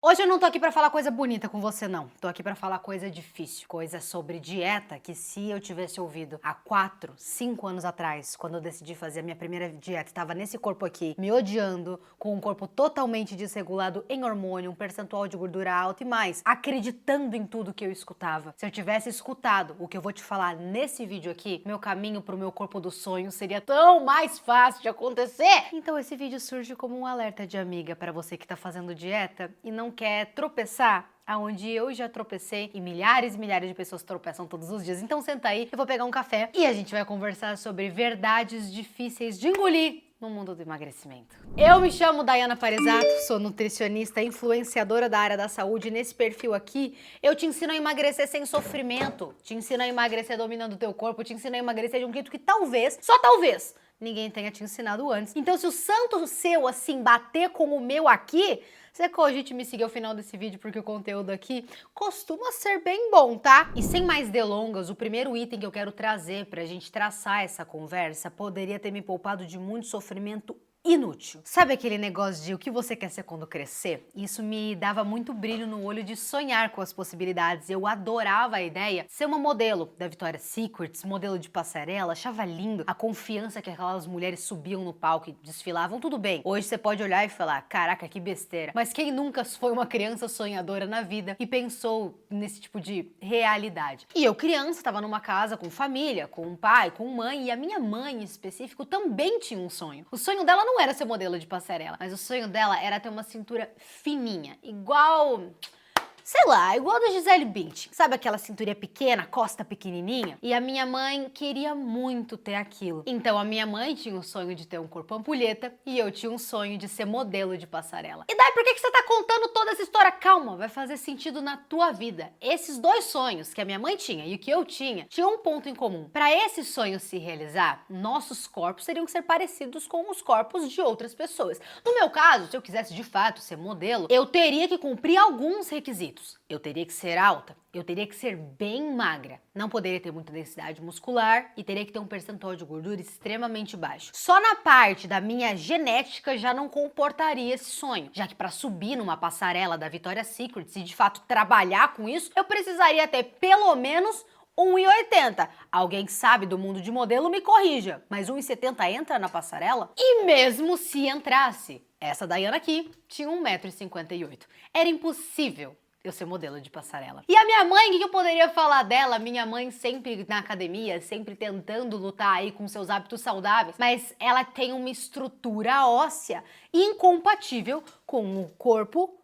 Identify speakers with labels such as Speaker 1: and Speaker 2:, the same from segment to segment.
Speaker 1: Hoje eu não tô aqui pra falar coisa bonita com você não, tô aqui pra falar coisa difícil, coisa sobre dieta que se eu tivesse ouvido há 4, 5 anos atrás, quando eu decidi fazer a minha primeira dieta, estava nesse corpo aqui, me odiando, com um corpo totalmente desregulado em hormônio, um percentual de gordura alto e mais, acreditando em tudo que eu escutava. Se eu tivesse escutado o que eu vou te falar nesse vídeo aqui, meu caminho pro meu corpo do sonho seria tão mais fácil de acontecer. Então esse vídeo surge como um alerta de amiga pra você que tá fazendo dieta e não quer tropeçar aonde eu já tropecei e milhares de pessoas tropeçam todos os dias. Então senta aí, eu vou pegar um café e a gente vai conversar sobre verdades difíceis de engolir no mundo do emagrecimento. Eu me chamo Daiana Paresato, sou nutricionista, influenciadora da área da saúde. Nesse perfil aqui, eu te ensino a emagrecer sem sofrimento, te ensino a emagrecer dominando o teu corpo, te ensino a emagrecer de um jeito que talvez, só talvez, ninguém tenha te ensinado antes. Então se o santo seu, assim, bater com o meu aqui, você cogite me seguir ao final desse vídeo porque o conteúdo aqui costuma ser bem bom, tá? E sem mais delongas, o primeiro item que eu quero trazer pra gente traçar essa conversa poderia ter me poupado de muito sofrimento inútil. Sabe aquele negócio de o que você quer ser quando crescer? Isso me dava muito brilho no olho de sonhar com as possibilidades. Eu adorava a ideia de ser uma modelo da Victoria's Secret, modelo de passarela, achava lindo a confiança que aquelas mulheres subiam no palco e desfilavam, tudo bem. Hoje você pode olhar e falar, caraca, que besteira. Mas quem nunca foi uma criança sonhadora na vida e pensou nesse tipo de realidade? E eu, criança, estava numa casa com família, com um pai, com mãe, e a minha mãe em específico também tinha um sonho. O sonho dela não era ser modelo de passarela, mas o sonho dela era ter uma cintura fininha, igual, sei lá, igual a da Gisele Bündchen. Sabe aquela cinturinha pequena, costa pequenininha? E a minha mãe queria muito ter aquilo. Então a minha mãe tinha o sonho de ter um corpo ampulheta e eu tinha um sonho de ser modelo de passarela. E daí por que você tá contando toda essa história? Calma, vai fazer sentido na tua vida. Esses dois sonhos que a minha mãe tinha e o que eu tinha, tinham um ponto em comum. Para esse sonho se realizar, nossos corpos teriam que ser parecidos com os corpos de outras pessoas. No meu caso, se eu quisesse de fato ser modelo, eu teria que cumprir alguns requisitos. Eu teria que ser alta, eu teria que ser bem magra, não poderia ter muita densidade muscular e teria que ter um percentual de gordura extremamente baixo. Só na parte da minha genética já não comportaria esse sonho, já que para subir numa passarela da Victoria's Secret e de fato trabalhar com isso, eu precisaria ter pelo menos 1,80. Alguém que sabe do mundo de modelo me corrija, mas 1,70 entra na passarela? E mesmo se entrasse, essa Daiana aqui tinha 1,58 m. Era impossível eu ser modelo de passarela. E a minha mãe, o que eu poderia falar dela? Minha mãe sempre na academia, sempre tentando lutar aí com seus hábitos saudáveis, mas ela tem uma estrutura óssea incompatível com o corpo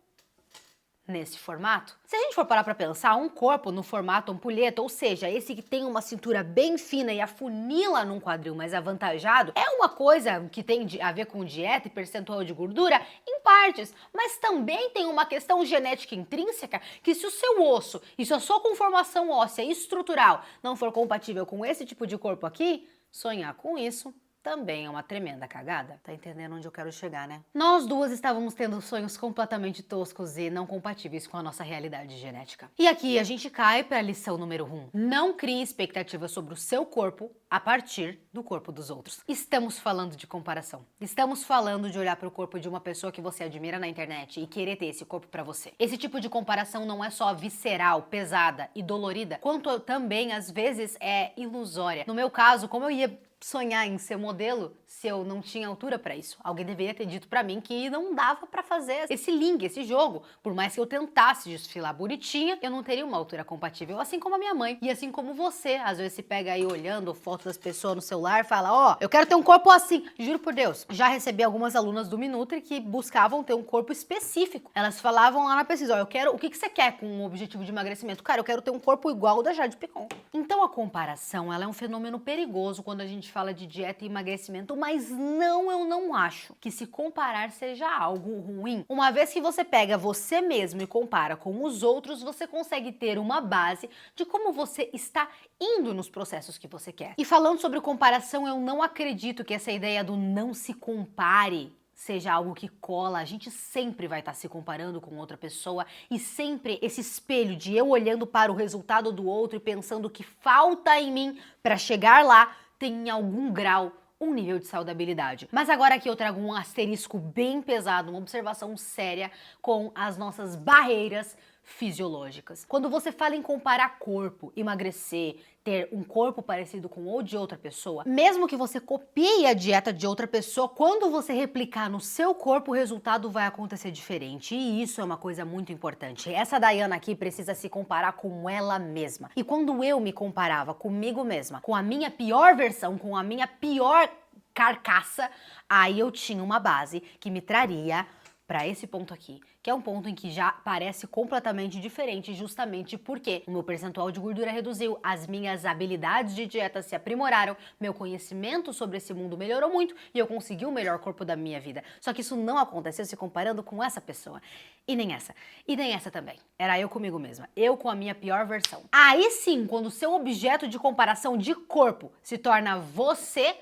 Speaker 1: nesse formato. Se a gente for parar pra pensar, um corpo no formato ampulheta, ou seja, esse que tem uma cintura bem fina e afunila num quadril mais avantajado, é uma coisa que tem a ver com dieta e percentual de gordura em partes, mas também tem uma questão genética intrínseca que se o seu osso e se a sua conformação óssea estrutural não for compatível com esse tipo de corpo aqui, sonhar com isso também é uma tremenda cagada. Tá entendendo onde eu quero chegar, né? Nós duas estávamos tendo sonhos completamente toscos e não compatíveis com a nossa realidade genética. E aqui a gente cai para a lição número 1. Não crie expectativas sobre o seu corpo a partir do corpo dos outros. Estamos falando de comparação. Estamos falando de olhar para o corpo de uma pessoa que você admira na internet e querer ter esse corpo para você. Esse tipo de comparação não é só visceral, pesada e dolorida, quanto também às vezes é ilusória. No meu caso, como eu ia sonhar em ser modelo se eu não tinha altura pra isso? Alguém deveria ter dito pra mim que não dava pra fazer esse link, esse jogo. Por mais que eu tentasse desfilar bonitinha, eu não teria uma altura compatível, assim como a minha mãe. E assim como você, às vezes se pega aí olhando fotos das pessoas no celular e fala, ó, eu quero ter um corpo assim. Juro por Deus, já recebi algumas alunas do Minutri que buscavam ter um corpo específico. Elas falavam lá na pesquisa, ó, eu quero, o que você quer com um objetivo de emagrecimento? Cara, eu quero ter um corpo igual ao da Jade Picon. Então a comparação, ela é um fenômeno perigoso quando a gente fala de dieta e emagrecimento, mas não, eu não acho que se comparar seja algo ruim. Uma vez que você pega você mesmo e compara com os outros, você consegue ter uma base de como você está indo nos processos que você quer. E falando sobre comparação, eu não acredito que essa ideia do não se compare seja algo que cola. A gente sempre vai estar se comparando com outra pessoa e sempre esse espelho de eu olhando para o resultado do outro e pensando o que falta em mim para chegar lá tem em algum grau um nível de saudabilidade. Mas agora aqui eu trago um asterisco bem pesado, uma observação séria com as nossas barreiras fisiológicas. Quando você fala em comparar corpo, emagrecer, ter um corpo parecido com o de outra pessoa, mesmo que você copie a dieta de outra pessoa, quando você replicar no seu corpo, o resultado vai acontecer diferente. E isso é uma coisa muito importante. Essa Dayana aqui precisa se comparar com ela mesma. E quando eu me comparava comigo mesma, com a minha pior versão, com a minha pior carcaça, aí eu tinha uma base que me traria para esse ponto aqui, que é um ponto em que já parece completamente diferente, justamente porque o meu percentual de gordura reduziu, as minhas habilidades de dieta se aprimoraram, meu conhecimento sobre esse mundo melhorou muito e eu consegui o melhor corpo da minha vida. Só que isso não aconteceu se comparando com essa pessoa. E nem essa também. Era eu comigo mesma, eu com a minha pior versão. Aí sim, quando o seu objeto de comparação de corpo se torna você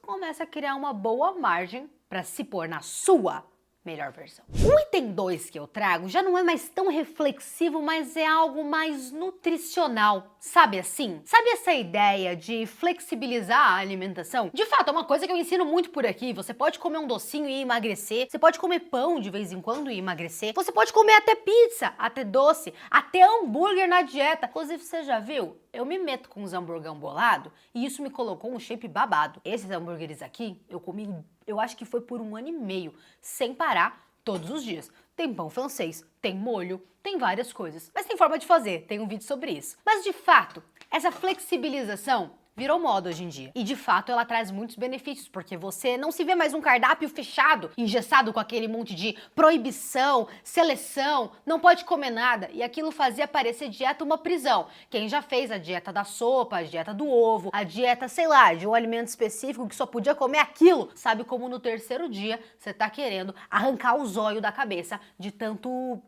Speaker 1: começa a criar uma boa margem para se pôr na sua melhor versão. O item 2 que eu trago já não é mais tão reflexivo, mas é algo mais nutricional. Sabe assim? Sabe essa ideia de flexibilizar a alimentação? De fato, é uma coisa que eu ensino muito por aqui. Você pode comer um docinho e emagrecer. Você pode comer pão de vez em quando e emagrecer. Você pode comer até pizza, até doce, até hambúrguer na dieta. Inclusive, você já viu? Eu me meto com uns hamburgão bolado e isso me colocou um shape babado. Esses hambúrgueres aqui, eu comi, eu acho que foi por 1 ano e meio, sem parar, todos os dias. Tem pão francês, tem molho, tem várias coisas. Mas tem forma de fazer, tem um vídeo sobre isso. Mas de fato, essa flexibilização virou moda hoje em dia. E de fato ela traz muitos benefícios, porque você não se vê mais um cardápio fechado, engessado com aquele monte de proibição, seleção, não pode comer nada. E aquilo fazia parecer dieta uma prisão. Quem já fez a dieta da sopa, a dieta do ovo, a dieta, sei lá, de um alimento específico que só podia comer aquilo, sabe como no 3º dia você tá querendo arrancar o zóio da cabeça de tanto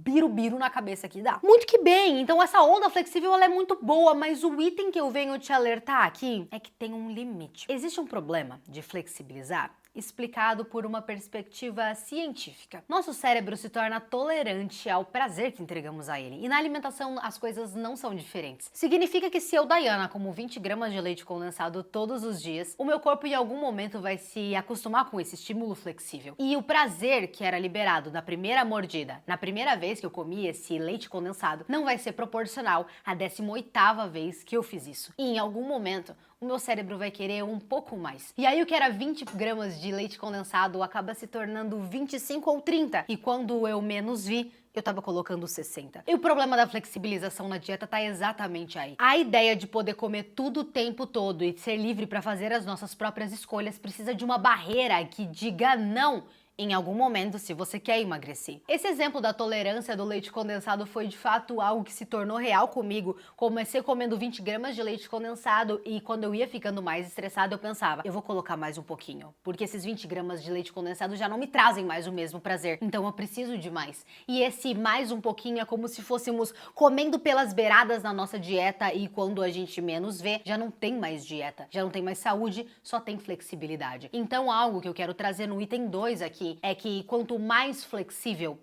Speaker 1: birubiru na cabeça que dá. Muito que bem, então essa onda flexível ela é muito boa, mas o item que eu venho te alertar aqui é que tem um limite. Existe um problema de flexibilizar explicado por uma perspectiva científica. Nosso cérebro se torna tolerante ao prazer que entregamos a ele. E na alimentação as coisas não são diferentes. Significa que se eu, Dayana, como 20 gramas de leite condensado todos os dias, o meu corpo em algum momento vai se acostumar com esse estímulo flexível. E o prazer que era liberado na primeira mordida, na primeira vez que eu comi esse leite condensado, não vai ser proporcional à 18ª vez que eu fiz isso. E em algum momento, o meu cérebro vai querer um pouco mais. E aí o que era 20 gramas de leite condensado acaba se tornando 25 ou 30. E quando eu menos vi, eu tava colocando 60. E o problema da flexibilização na dieta tá exatamente aí. A ideia de poder comer tudo o tempo todo e ser livre para fazer as nossas próprias escolhas precisa de uma barreira que diga não em algum momento se você quer emagrecer. Esse exemplo da tolerância do leite condensado foi de fato algo que se tornou real comigo. Comecei comendo 20 gramas de leite condensado e quando eu ia ficando mais estressada eu pensava, eu vou colocar mais um pouquinho, porque esses 20 gramas de leite condensado já não me trazem mais o mesmo prazer, então eu preciso de mais. E esse mais um pouquinho é como se fôssemos comendo pelas beiradas na nossa dieta e quando a gente menos vê, já não tem mais dieta, já não tem mais saúde, só tem flexibilidade. Então algo que eu quero trazer no item 2 aqui é que quanto mais flexível.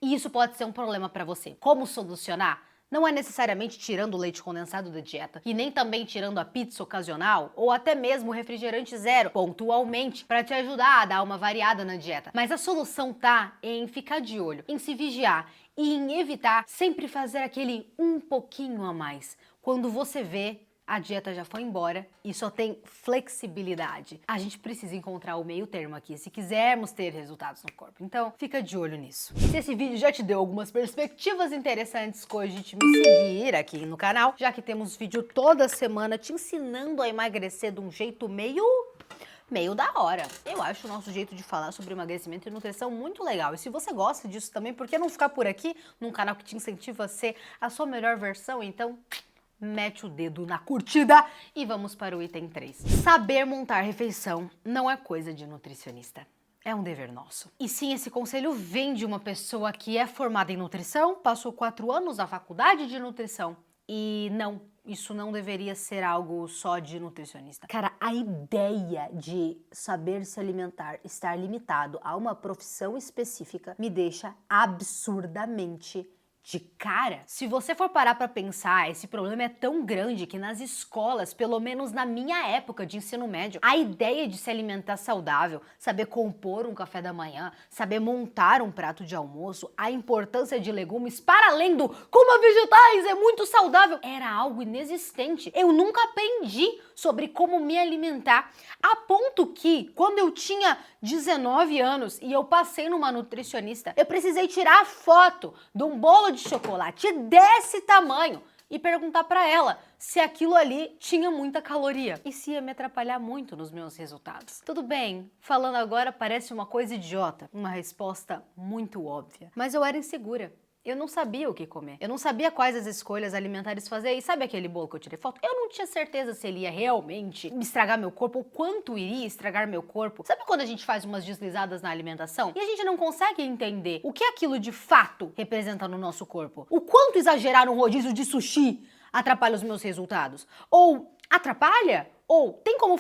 Speaker 1: E isso pode ser um problema para você. Como solucionar? Não é necessariamente tirando o leite condensado da dieta e nem também tirando a pizza ocasional ou até mesmo o refrigerante zero pontualmente para te ajudar a dar uma variada na dieta. Mas a solução tá em ficar de olho, em se vigiar e em evitar sempre fazer aquele um pouquinho a mais. Quando você vê, a dieta já foi embora e só tem flexibilidade. A gente precisa encontrar o meio termo aqui se quisermos ter resultados no corpo. Então, fica de olho nisso. Se esse vídeo já te deu algumas perspectivas interessantes, cogite me seguir aqui no canal, já que temos vídeo toda semana te ensinando a emagrecer de um jeito meio da hora. Eu acho o nosso jeito de falar sobre emagrecimento e nutrição muito legal. E se você gosta disso também, por que não ficar por aqui num canal que te incentiva a ser a sua melhor versão? Então, mete o dedo na curtida e vamos para o item 3. Saber montar refeição não é coisa de nutricionista. É um dever nosso. E sim, esse conselho vem de uma pessoa que é formada em nutrição, passou 4 anos na faculdade de nutrição e não, isso não deveria ser algo só de nutricionista. Cara, a ideia de saber se alimentar estar limitado a uma profissão específica me deixa absurdamente de cara. Se você for parar pra pensar, esse problema é tão grande que nas escolas, pelo menos na minha época de ensino médio, a ideia de se alimentar saudável, saber compor um café da manhã, saber montar um prato de almoço, a importância de legumes para além do coma vegetais é muito saudável, era algo inexistente. Eu nunca aprendi sobre como me alimentar, a ponto que quando eu tinha 19 anos e eu passei numa nutricionista, eu precisei tirar foto de um bolo de chocolate desse tamanho e perguntar pra ela se aquilo ali tinha muita caloria e se ia me atrapalhar muito nos meus resultados. Tudo bem, falando agora parece uma coisa idiota, uma resposta muito óbvia, mas eu era insegura. Eu não sabia o que comer. Eu não sabia quais as escolhas alimentares fazer. E sabe aquele bolo que eu tirei foto? Eu não tinha certeza se ele ia realmente estragar meu corpo ou quanto iria estragar meu corpo. Sabe quando a gente faz umas deslizadas na alimentação e a gente não consegue entender o que aquilo de fato representa no nosso corpo? O quanto exagerar um rodízio de sushi atrapalha os meus resultados? Ou atrapalha? Ou tem como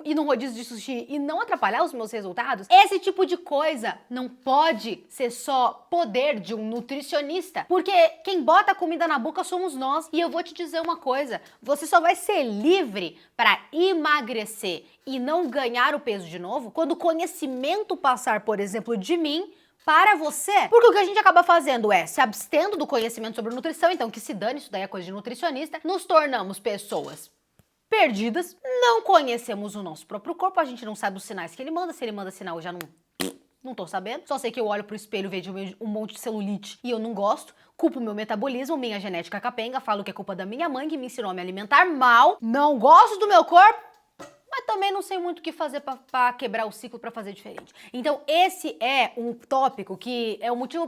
Speaker 1: ir num rodízio de sushi e não atrapalhar os meus resultados? Esse tipo de coisa não pode ser só poder de um nutricionista, porque quem bota a comida na boca somos nós. E eu vou te dizer uma coisa, você só vai ser livre para emagrecer e não ganhar o peso de novo quando o conhecimento passar, por exemplo, de mim para você. Porque o que a gente acaba fazendo é se abstendo do conhecimento sobre nutrição, então que se dane, isso daí é coisa de nutricionista, nos tornamos pessoas perdidas, não conhecemos o nosso próprio corpo, a gente não sabe os sinais que ele manda, se ele manda sinal eu já não tô sabendo, só sei que eu olho pro espelho, vejo um monte de celulite e eu não gosto, culpo o meu metabolismo, minha genética capenga, falo que é culpa da minha mãe que me ensinou a me alimentar mal, não gosto do meu corpo, mas também não sei muito o que fazer pra quebrar o ciclo, pra fazer diferente. Então esse é um tópico que é o motivo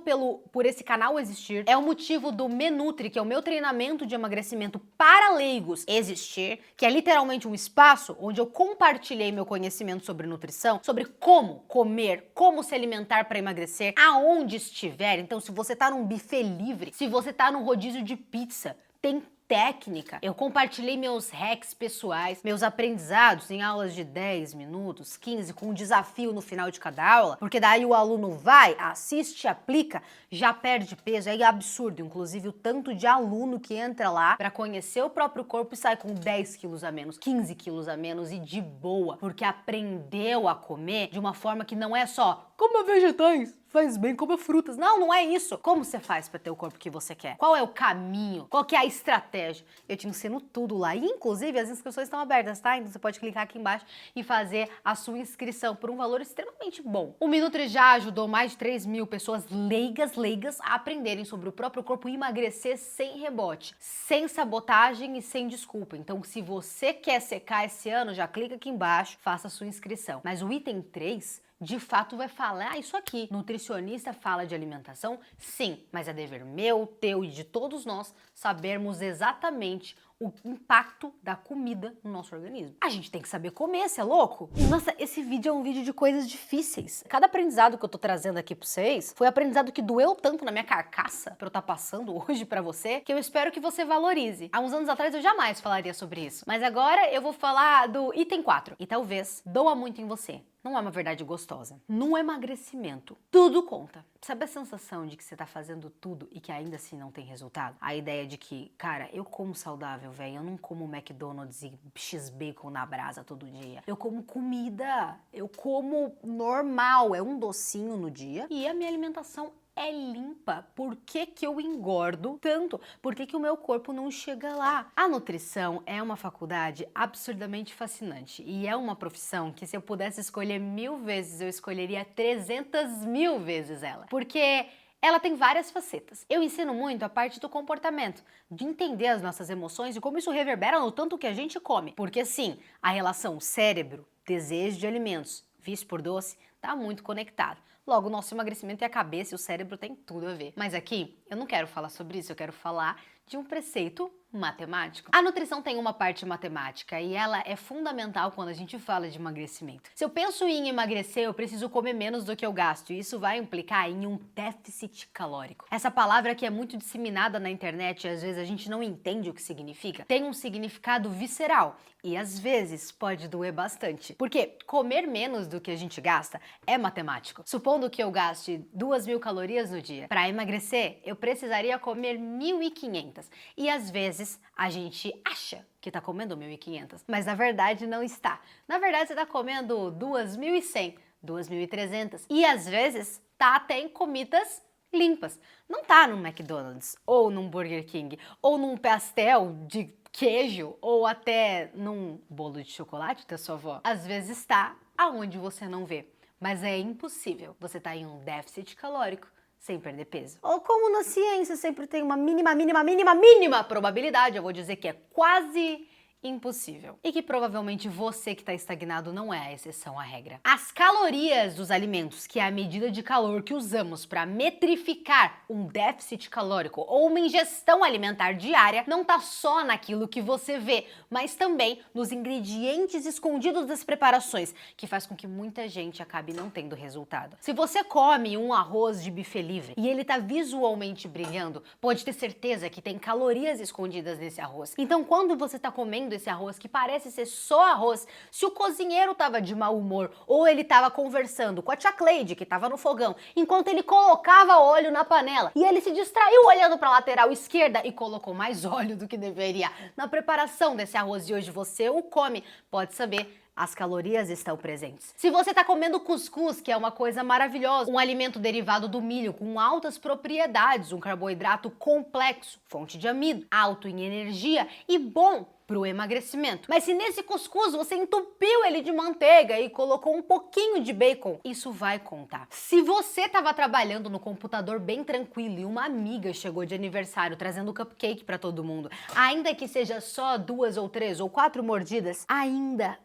Speaker 1: por esse canal existir, é o motivo do Menutri, que é o meu treinamento de emagrecimento para leigos existir, que é literalmente um espaço onde eu compartilhei meu conhecimento sobre nutrição, sobre como comer, como se alimentar para emagrecer, aonde estiver. Então se você tá num buffet livre, se você tá num rodízio de pizza, tem técnica. Eu compartilhei meus hacks pessoais, meus aprendizados em aulas de 10 minutos, 15, com um desafio no final de cada aula, porque daí o aluno vai, assiste, aplica, já perde peso. É absurdo, inclusive, o tanto de aluno que entra lá para conhecer o próprio corpo e sai com 10 quilos a menos, 15 quilos a menos e de boa, porque aprendeu a comer de uma forma que não é só coma vegetais, faz bem, coma frutas. Não, não é isso. Como você faz para ter o corpo que você quer? Qual é o caminho? Qual que é a estratégia? Eu te ensino tudo lá. E, inclusive, as inscrições estão abertas, tá? Então você pode clicar aqui embaixo e fazer a sua inscrição por um valor extremamente bom. O Menutri já ajudou mais de 3 mil pessoas leigas a aprenderem sobre o próprio corpo e emagrecer sem rebote, sem sabotagem e sem desculpa. Então, se você quer secar esse ano, já clica aqui embaixo, faça a sua inscrição. Mas o item 3 de fato vai falar isso aqui. Nutricionista fala de alimentação? Sim, mas é dever meu, teu e de todos nós sabermos exatamente o impacto da comida no nosso organismo. A gente tem que saber comer, cê é louco? E, nossa, esse vídeo é um vídeo de coisas difíceis. Cada aprendizado que eu tô trazendo aqui pra vocês foi aprendizado que doeu tanto na minha carcaça pra eu estar passando hoje pra você, que eu espero que você valorize. Há uns anos atrás eu jamais falaria sobre isso, mas agora eu vou falar do item 4. E talvez doa muito em você. Não é uma verdade gostosa. No emagrecimento, tudo conta. Sabe a sensação de que você tá fazendo tudo e que ainda assim não tem resultado? A ideia de que, cara, eu como saudável, velho. Eu não como McDonald's e X-Bacon na brasa todo dia. Eu como comida. Eu como normal. É um docinho no dia. E a minha alimentação é limpa. Por que que eu engordo tanto? Por que que o meu corpo não chega lá? A nutrição é uma faculdade absurdamente fascinante e é uma profissão que, se eu pudesse escolher 1000 vezes, eu escolheria 300.000 vezes ela. Porque ela tem várias facetas. Eu ensino muito a parte do comportamento, de entender as nossas emoções e como isso reverbera no tanto que a gente come. Porque sim, a relação cérebro, desejo de alimentos, vício por doce, tá muito conectado. Logo, o nosso emagrecimento e a cabeça e o cérebro tem tudo a ver. Mas aqui, eu não quero falar sobre isso, eu quero falar de um preceito matemático? A nutrição tem uma parte matemática e ela é fundamental quando a gente fala de emagrecimento. Se eu penso em emagrecer, eu preciso comer menos do que eu gasto e isso vai implicar em um déficit calórico. Essa palavra que é muito disseminada na internet e às vezes a gente não entende o que significa, tem um significado visceral e às vezes pode doer bastante. Porque comer menos do que a gente gasta é matemático. Supondo que eu gaste 2.000 calorias no dia, para emagrecer eu precisaria comer 1.500 e às vezes a gente acha que tá comendo 1.500, mas na verdade não está. Na verdade você tá comendo 2.100, 2.300 e às vezes tá até em comidas limpas. Não tá num McDonald's ou num Burger King ou num pastel de queijo ou até num bolo de chocolate da sua avó. Às vezes está aonde você não vê, mas é impossível você tá em um déficit calórico sem perder peso. Ou como na ciência sempre tem uma mínima probabilidade, eu vou dizer que é quase impossível. E que provavelmente você que está estagnado não é a exceção à regra. As calorias dos alimentos, que é a medida de calor que usamos para metrificar um déficit calórico ou uma ingestão alimentar diária, não tá só naquilo que você vê, mas também nos ingredientes escondidos das preparações, que faz com que muita gente acabe não tendo resultado. Se você come um arroz de buffet livre e ele tá visualmente brilhando, pode ter certeza que tem calorias escondidas nesse arroz. Então, quando você tá comendo esse arroz que parece ser só arroz, se o cozinheiro tava de mau humor ou ele tava conversando com a tia Cleide, que tava no fogão, enquanto ele colocava óleo na panela e ele se distraiu olhando para a lateral esquerda e colocou mais óleo do que deveria na preparação desse arroz e hoje você o come, pode saber, as calorias estão presentes. Se você está comendo cuscuz, que é uma coisa maravilhosa, um alimento derivado do milho com altas propriedades, um carboidrato complexo, fonte de amido, alto em energia e bom pro emagrecimento. Mas se nesse cuscuz você entupiu ele de manteiga e colocou um pouquinho de bacon, isso vai contar. Se você estava trabalhando no computador bem tranquilo e uma amiga chegou de aniversário trazendo cupcake para todo mundo, ainda que seja só 2 ou 3 ou 4 mordidas, ainda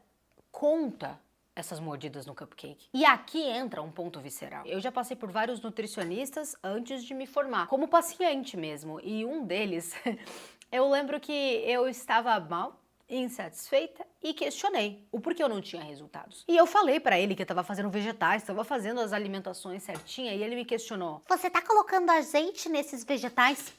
Speaker 1: conta essas mordidas no cupcake. E aqui entra um ponto visceral. Eu já passei por vários nutricionistas antes de me formar, como paciente mesmo, e um deles, eu lembro que eu estava mal, insatisfeita e questionei o porquê eu não tinha resultados. E eu falei pra ele que eu tava fazendo vegetais, tava fazendo as alimentações certinha e ele me questionou: "Você tá colocando azeite nesses vegetais?"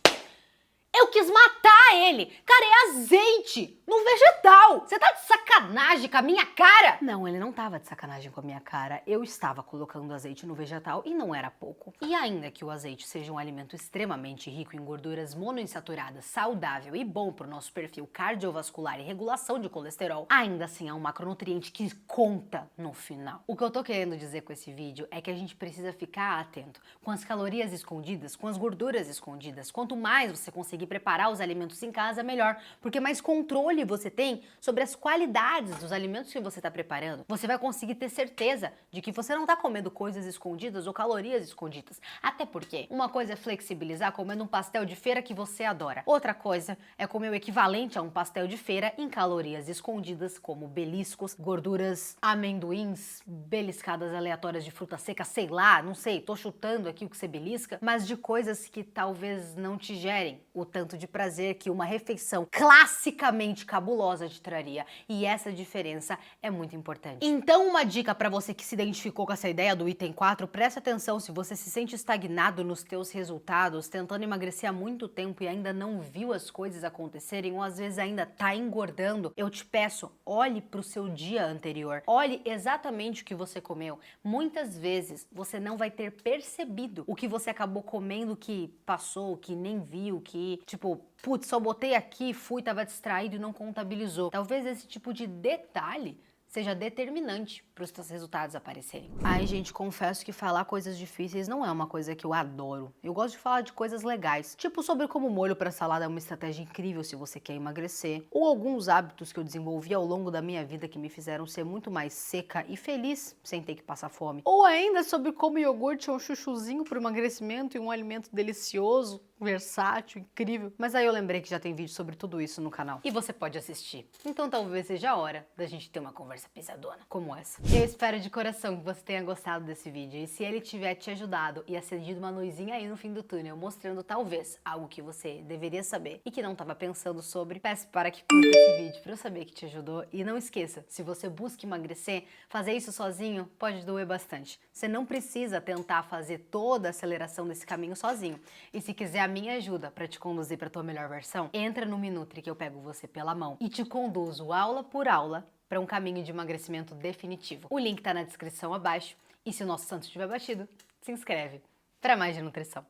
Speaker 1: Eu quis matar ele! Cara, é azeite no vegetal! Você tá de sacanagem com a minha cara? Não, ele não tava de sacanagem com a minha cara. Eu estava colocando azeite no vegetal e não era pouco. E ainda que o azeite seja um alimento extremamente rico em gorduras monoinsaturadas, saudável e bom pro nosso perfil cardiovascular e regulação de colesterol, ainda assim é um macronutriente que conta no final. O que eu tô querendo dizer com esse vídeo é que a gente precisa ficar atento com as calorias escondidas, com as gorduras escondidas. Quanto mais você conseguir preparar os alimentos em casa, melhor, porque mais controle você tem sobre as qualidades dos alimentos que você está preparando. Você vai conseguir ter certeza de que você não está comendo coisas escondidas ou calorias escondidas. Até porque uma coisa é flexibilizar comendo um pastel de feira que você adora. Outra coisa é comer o equivalente a um pastel de feira em calorias escondidas, como beliscos, gorduras, amendoins, beliscadas aleatórias de fruta seca, sei lá, não sei, tô chutando aqui o que você belisca, mas de coisas que talvez não te gerem o tanto de prazer que uma refeição classicamente cabulosa te traria. E essa diferença é muito importante. Então, uma dica para você que se identificou com essa ideia do item 4, preste atenção se você se sente estagnado nos teus resultados, tentando emagrecer há muito tempo e ainda não viu as coisas acontecerem, ou às vezes ainda tá engordando, eu te peço, olhe pro seu dia anterior. Olhe exatamente o que você comeu. Muitas vezes você não vai ter percebido o que você acabou comendo que passou, que nem viu, que tipo, putz, só botei aqui, fui, tava distraído e não contabilizou. Talvez esse tipo de detalhe seja determinante para os seus resultados aparecerem. Ai, gente, confesso que falar coisas difíceis não é uma coisa que eu adoro. Eu gosto de falar de coisas legais, tipo sobre como molho para salada é uma estratégia incrível se você quer emagrecer, ou alguns hábitos que eu desenvolvi ao longo da minha vida que me fizeram ser muito mais seca e feliz sem ter que passar fome. Ou ainda sobre como iogurte é um chuchuzinho para o emagrecimento e um alimento delicioso, versátil, incrível. Mas aí eu lembrei que já tem vídeo sobre tudo isso no canal e você pode assistir. Então talvez seja a hora da gente ter uma conversa essa pisadona como essa. Eu espero de coração que você tenha gostado desse vídeo, e se ele tiver te ajudado e acendido uma luzinha aí no fim do túnel, mostrando talvez algo que você deveria saber e que não estava pensando sobre, peço para que curta esse vídeo para eu saber que te ajudou. E não esqueça, se você busca emagrecer, fazer isso sozinho pode doer bastante. Você não precisa tentar fazer toda a aceleração desse caminho sozinho. E se quiser a minha ajuda para te conduzir para tua melhor versão, entra no Minutri que eu pego você pela mão e te conduzo aula por aula para um caminho de emagrecimento definitivo. O link tá na descrição abaixo, e se o nosso santo estiver batido, se inscreve para mais de nutrição.